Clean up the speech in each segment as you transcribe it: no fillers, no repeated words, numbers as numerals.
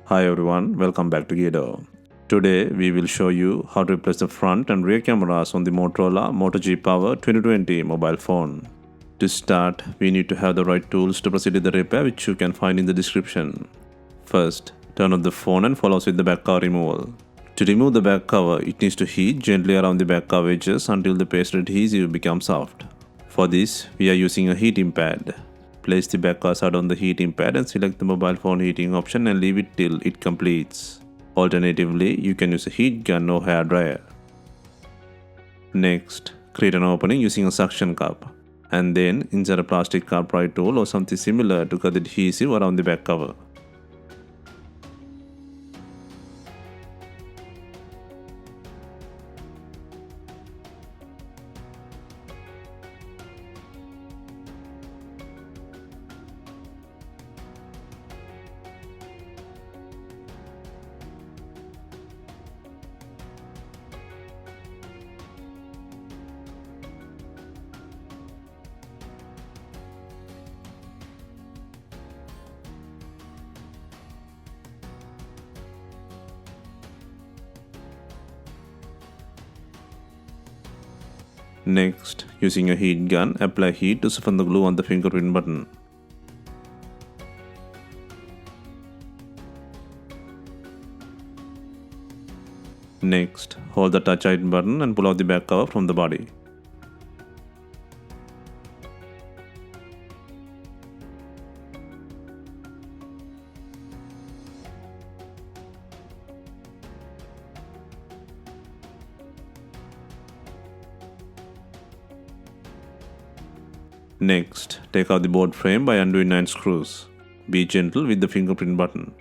Hi everyone, welcome back to DYOR. Today we will show you how to replace the front and rear cameras on the Motorola Moto G Power 2020 mobile phone. To start, we need to have the right tools to proceed with the repair, which you can find in the description. First, turn off the phone and follow with the back cover removal. To remove the back cover, it needs to heat gently around the back cover edges until the paste adhesive becomes soft. For this, we are using a heating pad. Place the back cover side on the heating pad and select the mobile phone heating option and leave it till it completes. Alternatively, you can use a heat gun or hair dryer. Next, create an opening using a suction cup and then insert a plastic car pry tool or something similar to cut the adhesive around the back cover. Next, using a heat gun, apply heat to soften the glue on the fingerprint button. Next, hold the touch ID button and pull out the back cover from the body. Next, take out the board frame by undoing 9 screws. Be gentle with the fingerprint button.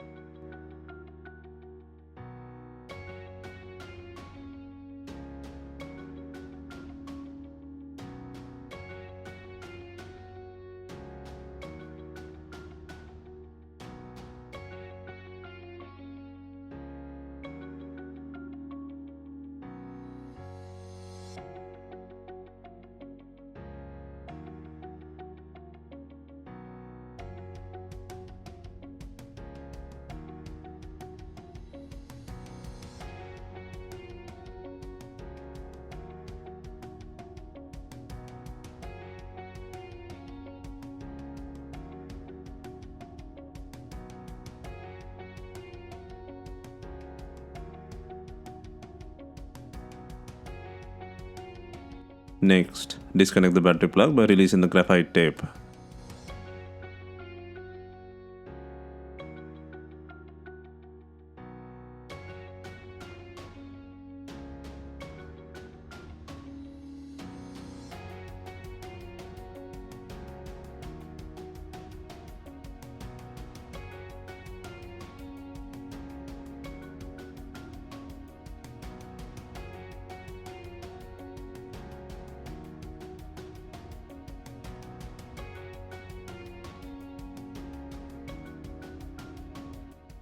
Next, disconnect the battery plug by releasing the graphite tape.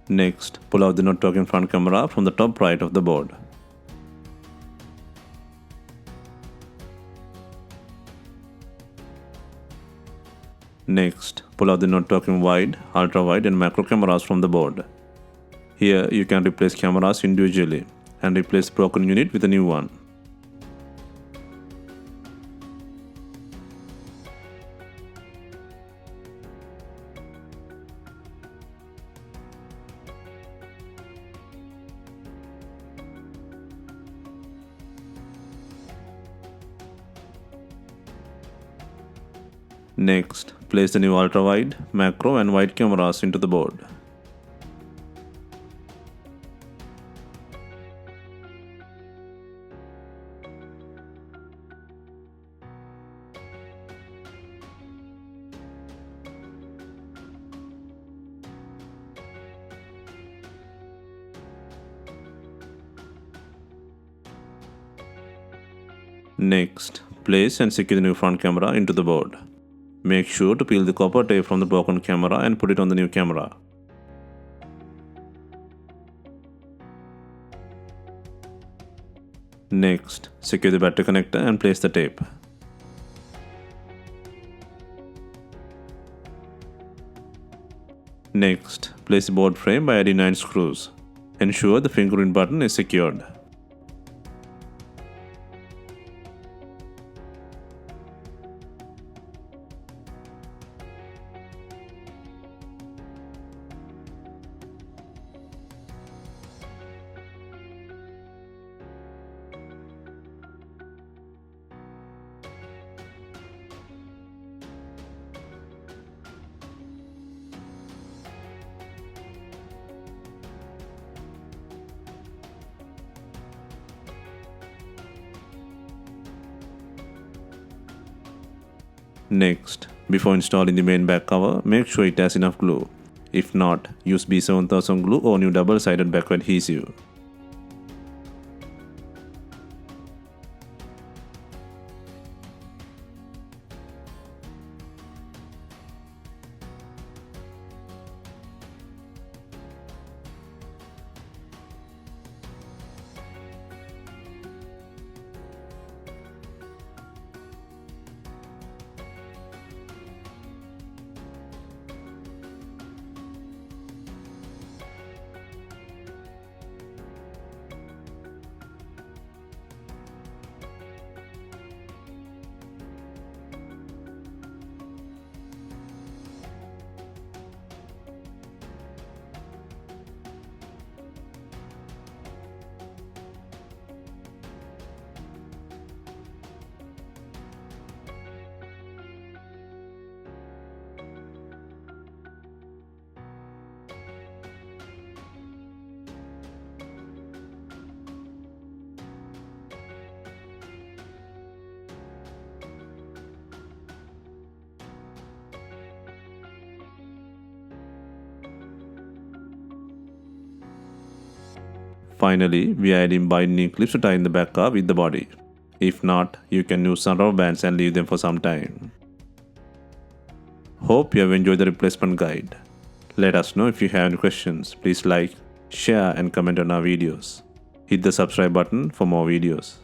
Next, pull out the not talking front camera from the top right of the board. Next, pull out the not talking wide, ultra wide and macro cameras from the board. Here you can replace cameras individually and replace broken unit with a new one. Next, place the new ultra-wide, macro and wide cameras into the board. Next, place and secure the new front camera into the board. Make sure to peel the copper tape from the broken camera and put it on the new camera. Next, secure the battery connector and place the tape. Next, place the board frame by adding 9 screws. Ensure the fingerprint button is secured. Next, before installing the main back cover, make sure it has enough glue. If not, use B7000 glue or new double-sided back adhesive. Finally, we are adding binding clips to tie in the back cover with the body. If not, you can use some rubber bands and leave them for some time. Hope you have enjoyed the replacement guide. Let us know if you have any questions. Please like, share and comment on our videos. Hit the subscribe button for more videos.